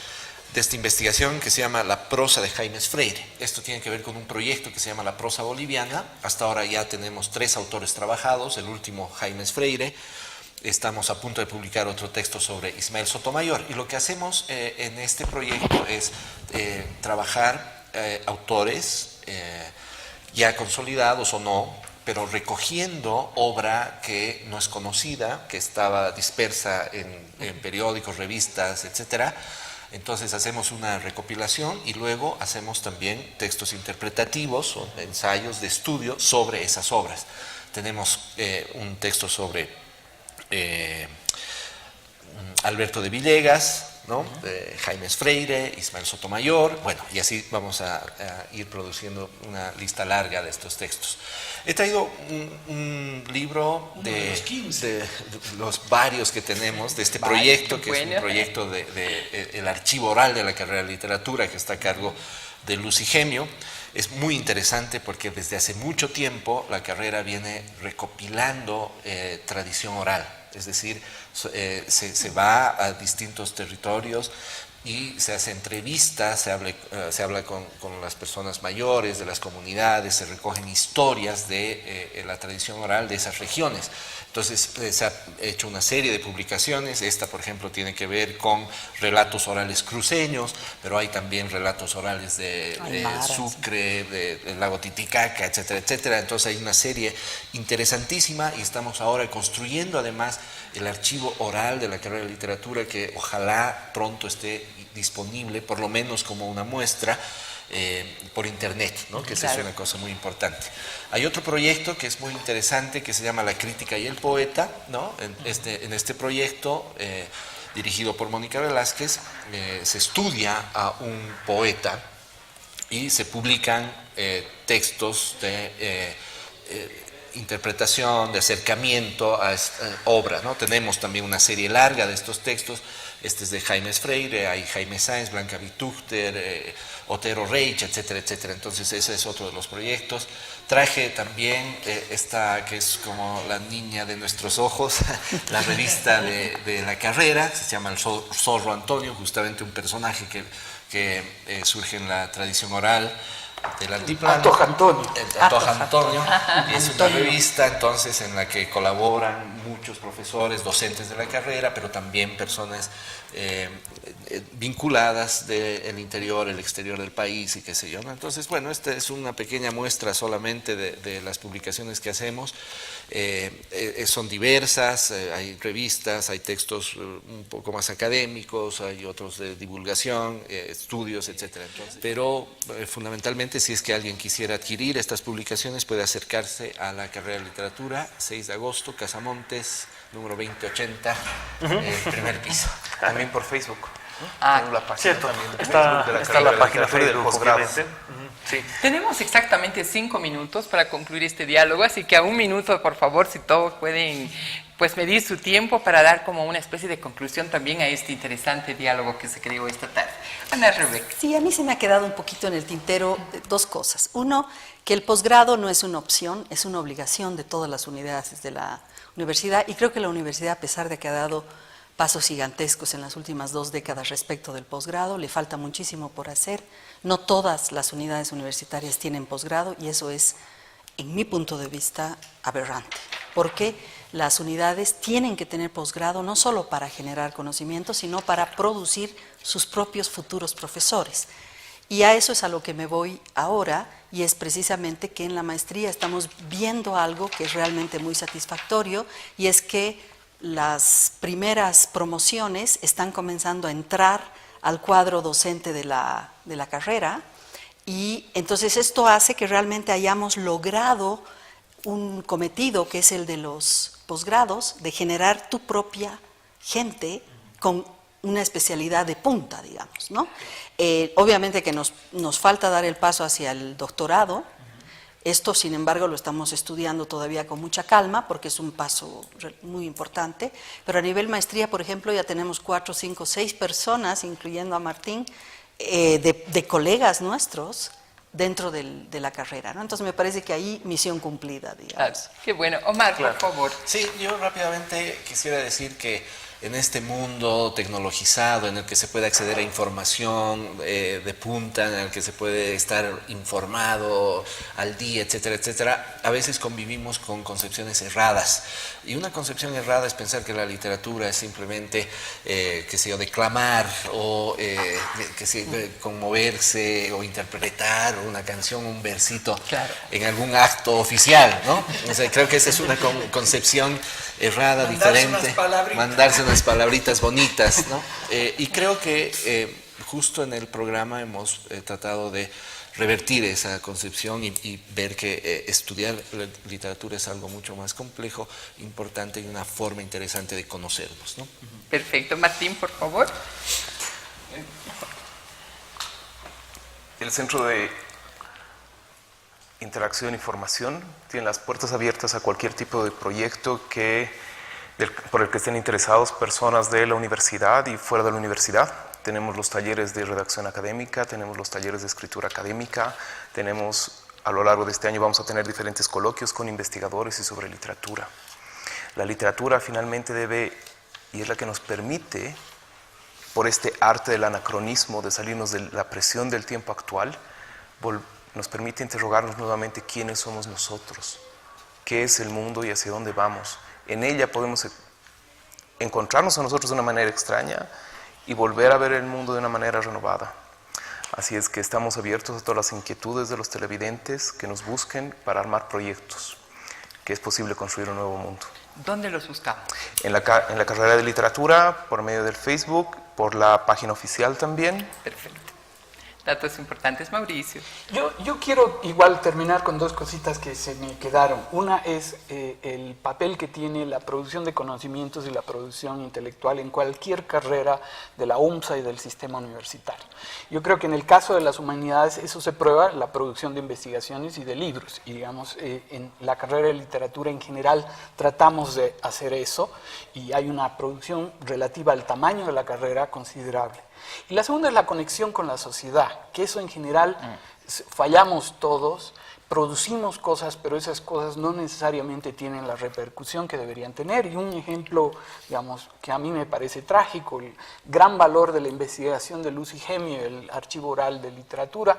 de esta investigación que se llama La prosa de Jaime Freire. Esto tiene que ver con un proyecto que se llama La prosa boliviana. Hasta ahora ya tenemos 3 autores trabajados, el último Jaime Freire. Estamos a punto de publicar otro texto sobre Ismael Sotomayor, y lo que hacemos en este proyecto es trabajar autores ya consolidados o no, pero recogiendo obra que no es conocida, que estaba dispersa en periódicos, revistas, etcétera. Entonces hacemos una recopilación y luego hacemos también textos interpretativos o ensayos de estudio sobre esas obras. Tenemos un texto sobre Alberto de Villegas, ¿no? Jaime Freire, Ismael Sotomayor, bueno, y así vamos a ir produciendo una lista larga de estos textos. He traído un libro de los varios que tenemos, de este proyecto, que es un proyecto el archivo oral de la carrera de literatura, que está a cargo de Lucy Gemio. Es muy interesante porque desde hace mucho tiempo la carrera viene recopilando tradición oral, es decir, se va a distintos territorios y se hace entrevistas, se habla con las personas mayores de las comunidades, se recogen historias de la tradición oral de esas regiones. Entonces se ha hecho una serie de publicaciones. Esta, por ejemplo, tiene que ver con relatos orales cruceños, pero hay también relatos orales de Sucre, del lago Titicaca, etcétera, etcétera. Entonces hay una serie interesantísima y estamos ahora construyendo además el archivo oral de la carrera de literatura, que ojalá pronto esté disponible, por lo menos como una muestra, por internet, ¿no? Que esa es una cosa muy importante. Hay otro proyecto que es muy interesante que se llama La crítica y el poeta, ¿no? En este proyecto, dirigido por Mónica Velázquez, se estudia a un poeta y se publican textos de interpretación, de acercamiento a esta obra, ¿no? Tenemos también una serie larga de estos textos, Este es de Jaime Freire, hay Jaime Sáenz, Blanca Vitúchter, Otero Reich, etcétera, etcétera. Entonces ese es otro de los proyectos. Traje también esta que es como la niña de nuestros ojos, la revista de la carrera, se llama El Zorro Antonio, justamente un personaje que surge en la tradición oral del altiplano. Antoja Antonio. Antoja Antonio. Y es una revista entonces en la que colaboran muchos profesores, docentes de la carrera, pero también personas vinculadas del interior, el exterior del país y qué sé yo, ¿no? Entonces, bueno, esta es una pequeña muestra solamente de las publicaciones que hacemos. Son diversas, hay revistas, hay textos un poco más académicos, hay otros de divulgación, estudios, etcétera. Entonces, pero fundamentalmente, si es que alguien quisiera adquirir estas publicaciones, puede acercarse a la carrera de literatura, 6 de agosto, Casamontes, número 2080, primer piso. También por Facebook. Ah, la página cierto. también de Está Facebook, de está la página de literatura y del Facebook, posgrado. obviamente. Sí. Tenemos exactamente 5 minutos para concluir este diálogo, así que a 1 minuto, por favor, si todos pueden pues medir su tiempo para dar como una especie de conclusión también a este interesante diálogo que se creó esta tarde. Ana Rebeca. Sí, a mí se me ha quedado un poquito en el tintero 2 cosas. Uno, que el posgrado no es una opción, es una obligación de todas las unidades de la universidad, y creo que la universidad, a pesar de que ha dado pasos gigantescos en las últimas 2 décadas respecto del posgrado, le falta muchísimo por hacer. No todas las unidades universitarias tienen posgrado, y eso es, en mi punto de vista, aberrante, porque las unidades tienen que tener posgrado no solo para generar conocimiento, sino para producir sus propios futuros profesores. Y a eso es a lo que me voy ahora, y es precisamente que en la maestría estamos viendo algo que es realmente muy satisfactorio, y es que las primeras promociones están comenzando a entrar al cuadro docente de la carrera, y entonces esto hace que realmente hayamos logrado un cometido, que es el de los posgrados, de generar tu propia gente con una especialidad de punta, digamos, ¿no? Obviamente que nos falta dar el paso hacia el doctorado. Esto, sin embargo, lo estamos estudiando todavía con mucha calma, porque es un paso muy importante, pero a nivel maestría, por ejemplo, ya tenemos 4, 5, 6 personas, incluyendo a Martín, de colegas nuestros dentro de la carrera, ¿no? Entonces me parece que ahí misión cumplida, digamos. Qué bueno. Omar, por favor. Sí, yo rápidamente quisiera decir que en este mundo tecnologizado, en el que se puede acceder a información de punta, en el que se puede estar informado al día, etcétera, etcétera, a veces convivimos con concepciones erradas. Y una concepción errada es pensar que la literatura es simplemente, qué sé yo, declamar o conmoverse o interpretar una canción, un versito en algún acto oficial, ¿no? O sea, creo que esa es una concepción errada, diferente. Mandarse unas palabritas bonitas, ¿no? Y creo que justo en el programa hemos tratado de revertir esa concepción y ver que estudiar literatura es algo mucho más complejo, importante y una forma interesante de conocernos, ¿no? Perfecto. Martín, por favor. El Centro de Interacción y Formación tiene las puertas abiertas a cualquier tipo de proyecto por el que estén interesados personas de la universidad y fuera de la universidad. Tenemos los talleres de redacción académica, tenemos los talleres de escritura académica, a lo largo de este año vamos a tener diferentes coloquios con investigadores y sobre literatura. La literatura finalmente y es la que nos permite, por este arte del anacronismo, de salirnos de la presión del tiempo actual, nos permite interrogarnos nuevamente quiénes somos nosotros, qué es el mundo y hacia dónde vamos. En ella podemos encontrarnos a nosotros de una manera extraña y volver a ver el mundo de una manera renovada. Así es que estamos abiertos a todas las inquietudes de los televidentes que nos busquen para armar proyectos, que es posible construir un nuevo mundo. ¿Dónde los buscamos? En la carrera de literatura, por medio del Facebook, por la página oficial también. Perfecto. Datos importantes, Mauricio. Yo quiero igual terminar con 2 cositas que se me quedaron. Una es el papel que tiene la producción de conocimientos y la producción intelectual en cualquier carrera de la UMSA y del sistema universitario. Yo creo que en el caso de las humanidades eso se prueba en la producción de investigaciones y de libros. Y digamos, en la carrera de literatura en general tratamos de hacer eso y hay una producción relativa al tamaño de la carrera considerable. Y la segunda es la conexión con la sociedad, que eso en general fallamos todos. Producimos cosas, pero esas cosas no necesariamente tienen la repercusión que deberían tener. Y un ejemplo, digamos, que a mí me parece trágico, el gran valor de la investigación de Lucy Gemio, el Archivo Oral de Literatura,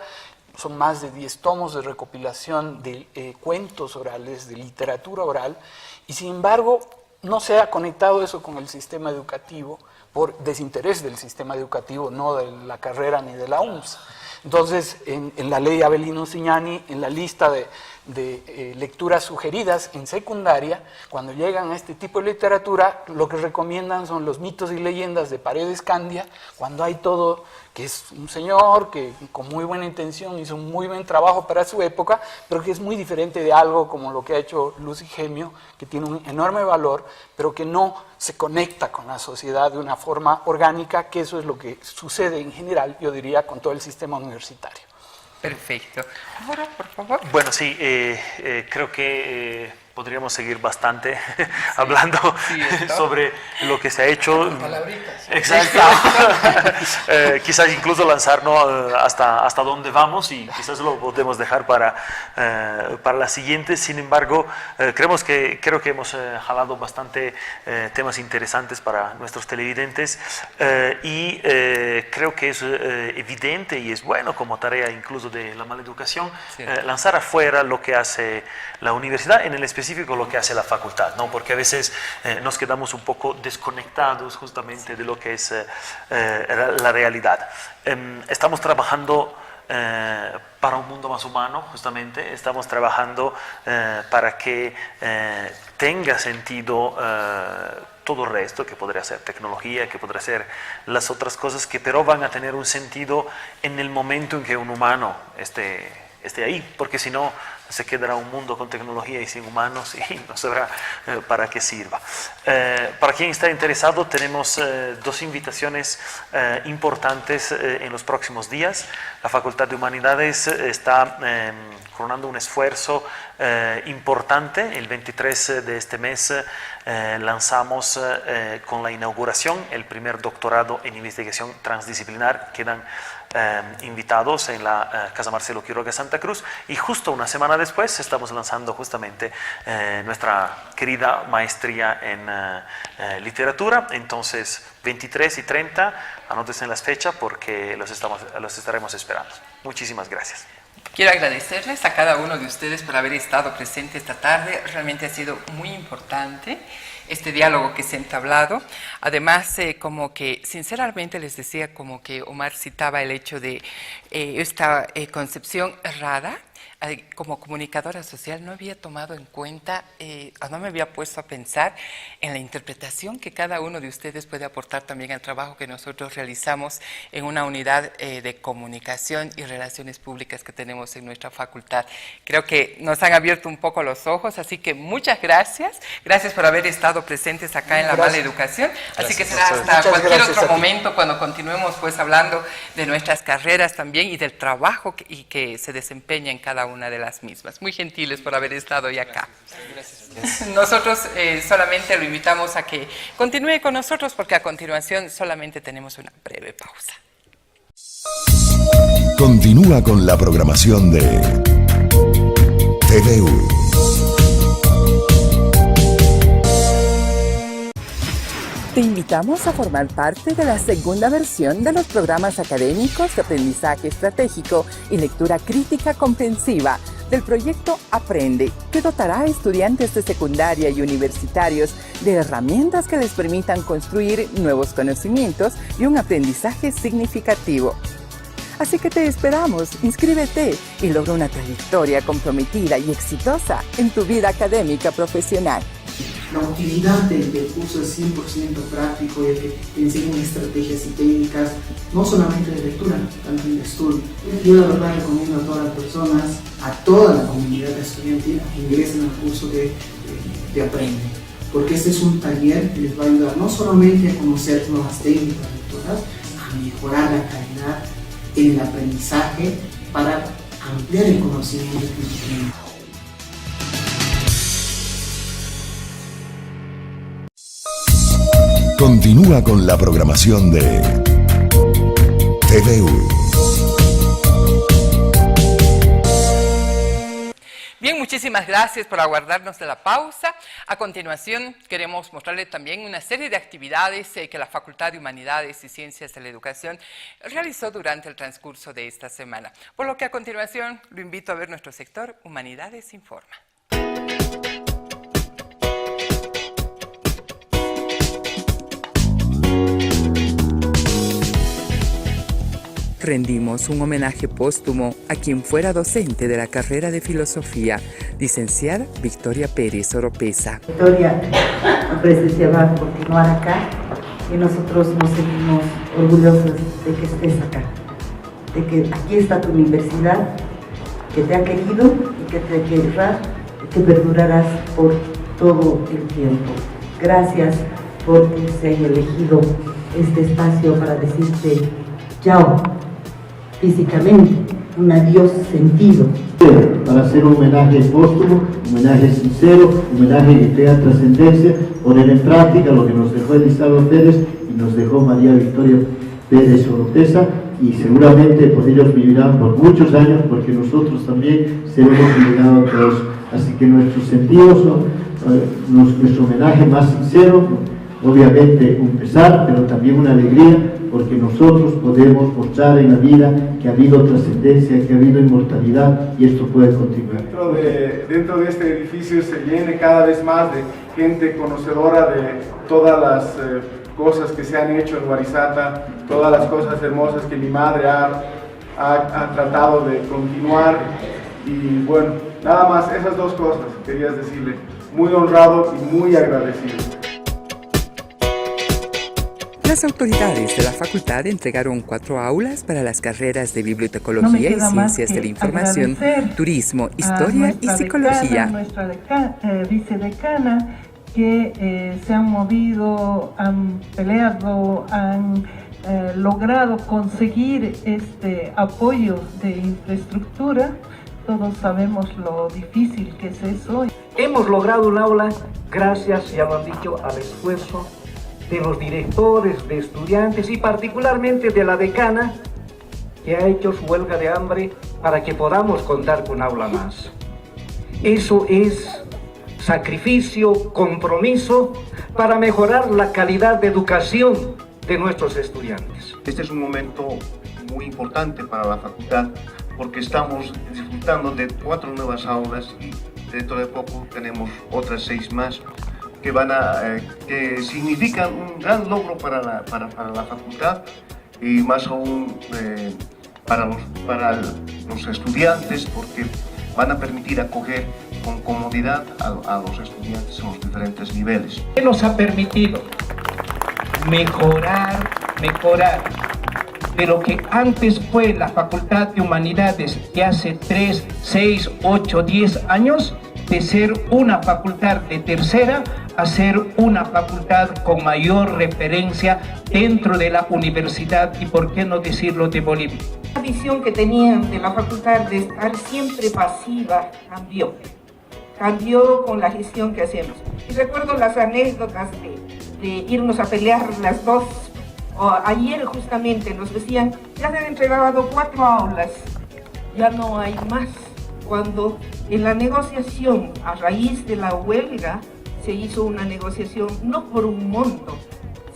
son más de 10 tomos de recopilación de cuentos orales, de literatura oral, y sin embargo no se ha conectado eso con el sistema educativo por desinterés del sistema educativo, no de la carrera ni de la UNS. Entonces, en la ley Avelino Signani, en la lista de lecturas sugeridas en secundaria, cuando llegan a este tipo de literatura, lo que recomiendan son los mitos y leyendas de Paredes Candia, cuando hay todo, que es un señor que con muy buena intención hizo un muy buen trabajo para su época, pero que es muy diferente de algo como lo que ha hecho Lucy Gemio, que tiene un enorme valor, pero que no se conecta con la sociedad de una forma orgánica, que eso es lo que sucede en general, yo diría, con todo el sistema universitario. Perfecto. Ahora, por favor. Bueno, sí, creo que podríamos seguir bastante hablando sobre lo que se ha hecho. Exacto. Quizás incluso lanzarnos hasta dónde vamos y quizás lo podemos dejar para la siguiente. Sin embargo, creo que hemos jalado bastante temas interesantes para nuestros televidentes y creo que es evidente y es bueno como tarea incluso de la maleducación lanzar afuera lo que hace la universidad, en el específico lo que hace la facultad, ¿no? Porque a veces nos quedamos un poco desconectados justamente de lo que es la realidad. Estamos trabajando para un mundo más humano, justamente, estamos trabajando para que tenga sentido todo el resto, que podría ser tecnología, que podría ser las otras cosas, que pero van a tener un sentido en el momento en que un humano esté ahí, porque si no se quedará un mundo con tecnología y sin humanos y no sabrá para qué sirva. Para quien está interesado, tenemos dos invitaciones importantes en los próximos días. La Facultad de Humanidades está coronando un esfuerzo importante. El 23 de este mes lanzamos con la inauguración el primer doctorado en investigación transdisciplinar. Quedan invitados en la Casa Marcelo Quiroga Santa Cruz y justo una semana después estamos lanzando justamente nuestra querida maestría en literatura. Entonces 23 y 30, anótense en las fechas porque los estaremos esperando. Muchísimas gracias. Quiero agradecerles a cada uno de ustedes por haber estado presente esta tarde. Realmente ha sido muy importante este diálogo que se ha entablado. Además, como que sinceramente les decía, como que Omar citaba el hecho de esta concepción errada. Como comunicadora social no había tomado en cuenta, no me había puesto a pensar en la interpretación que cada uno de ustedes puede aportar también al trabajo que nosotros realizamos en una unidad de comunicación y relaciones públicas que tenemos en nuestra facultad. Creo que nos han abierto un poco los ojos, así que muchas gracias. Gracias por haber estado presentes acá en La Mala Educación. Así que será hasta cualquier otro momento cuando continuemos pues hablando de nuestras carreras también y del trabajo que se desempeña en cada una de las mismas. Muy gentiles por haber estado hoy acá. Gracias. Nosotros solamente lo invitamos a que continúe con nosotros porque a continuación solamente tenemos una breve pausa. Continúa con la programación de TVU. Te invitamos a formar parte de la segunda versión de los programas académicos de aprendizaje estratégico y lectura crítica comprensiva del proyecto Aprende, que dotará a estudiantes de secundaria y universitarios de herramientas que les permitan construir nuevos conocimientos y un aprendizaje significativo. Así que te esperamos, inscríbete y logra una trayectoria comprometida y exitosa en tu vida académica profesional. La utilidad del curso es 100% práctico, ya que te enseñan estrategias y técnicas, no solamente de lectura, también de estudio. Yo la verdad recomiendo a todas las personas, a toda la comunidad estudiantil, que ingresen al curso de Aprende, porque este es un taller que les va a ayudar no solamente a conocer nuevas técnicas lectoras, a mejorar la calidad el aprendizaje, para ampliar el conocimiento que tienen. Continúa con la programación de TVU. Bien, muchísimas gracias por aguardarnos de la pausa. A continuación, queremos mostrarles también una serie de actividades que la Facultad de Humanidades y Ciencias de la Educación realizó durante el transcurso de esta semana. Por lo que a continuación lo invito a ver nuestro sector Humanidades Informa. Rendimos un homenaje póstumo a quien fuera docente de la carrera de Filosofía, licenciada Victoria Pérez Oropesa. Victoria, la presencia va a continuar acá y nosotros nos sentimos orgullosos de que estés acá, de que aquí está tu universidad, que te ha querido y que te querrá y que perdurarás por todo el tiempo. Gracias porque se haya elegido este espacio para decirte chao. Físicamente, un adiós sentido. Para hacer un homenaje póstumo, un homenaje sincero, un homenaje que tenga trascendencia, poner en práctica lo que nos dejó Elizabeth Pérez y nos dejó María Victoria Pérez Oropesa, y seguramente por ellos vivirán por muchos años, porque nosotros también seremos legados a todos. Así que nuestros sentidos son nuestro homenaje más sincero, obviamente un pesar, pero también una alegría, porque nosotros podemos mostrar en la vida que ha habido trascendencia, que ha habido inmortalidad, y esto puede continuar. Dentro de este edificio se llene cada vez más de gente conocedora de todas las cosas que se han hecho en Warisata, todas las cosas hermosas que mi madre ha tratado de continuar, y bueno, nada más esas dos cosas querías decirle, muy honrado y muy agradecido. Las autoridades de la facultad entregaron 4 aulas para las carreras de Bibliotecología y Ciencias de la Información, Turismo, Historia y Psicología. Nuestra vicedecana, que se han movido, han peleado, han logrado conseguir este apoyo de infraestructura. Todos sabemos lo difícil que es eso. Hemos logrado un aula gracias, ya lo han dicho, al esfuerzo de los directores, de estudiantes y particularmente de la decana, que ha hecho su huelga de hambre para que podamos contar con aula más. Eso es sacrificio, compromiso para mejorar la calidad de educación de nuestros estudiantes. Este es un momento muy importante para la facultad, porque estamos disfrutando de 4 nuevas aulas y dentro de poco tenemos otras 6 más que significan un gran logro para la facultad, y más aún para los estudiantes, porque van a permitir acoger con comodidad a los estudiantes en los diferentes niveles. ¿Qué nos ha permitido? Mejorar de lo que antes fue la Facultad de Humanidades de hace 3, 6, 8, 10 años, de ser una facultad de tercera a ser una facultad con mayor referencia dentro de la universidad y, por qué no decirlo, de Bolivia. La visión que tenían de la facultad de estar siempre pasiva cambió con la gestión que hacemos. Y recuerdo las anécdotas de irnos a pelear las dos. Ayer justamente nos decían, ya se han entregado 4 aulas, ya no hay más. Cuando en la negociación, a raíz de la huelga, se hizo una negociación no por un monto,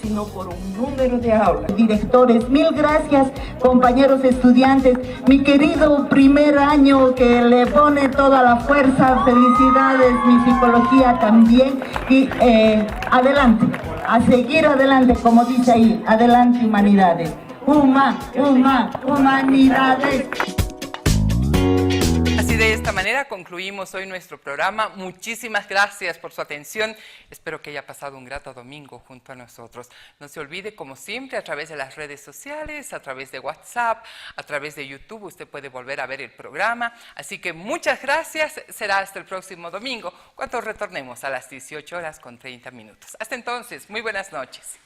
sino por un número de aulas. Directores, mil gracias, compañeros estudiantes, mi querido primer año que le pone toda la fuerza, felicidades, mi psicología también, y adelante, a seguir adelante, como dice ahí, adelante humanidades, humanidades. Así de esta manera concluimos hoy nuestro programa. Muchísimas gracias por su atención. Espero que haya pasado un grato domingo junto a nosotros. No se olvide, como siempre, a través de las redes sociales, a través de WhatsApp, a través de YouTube, usted puede volver a ver el programa. Así que muchas gracias. Será hasta el próximo domingo, cuando retornemos a las 18:30. Hasta entonces, muy buenas noches.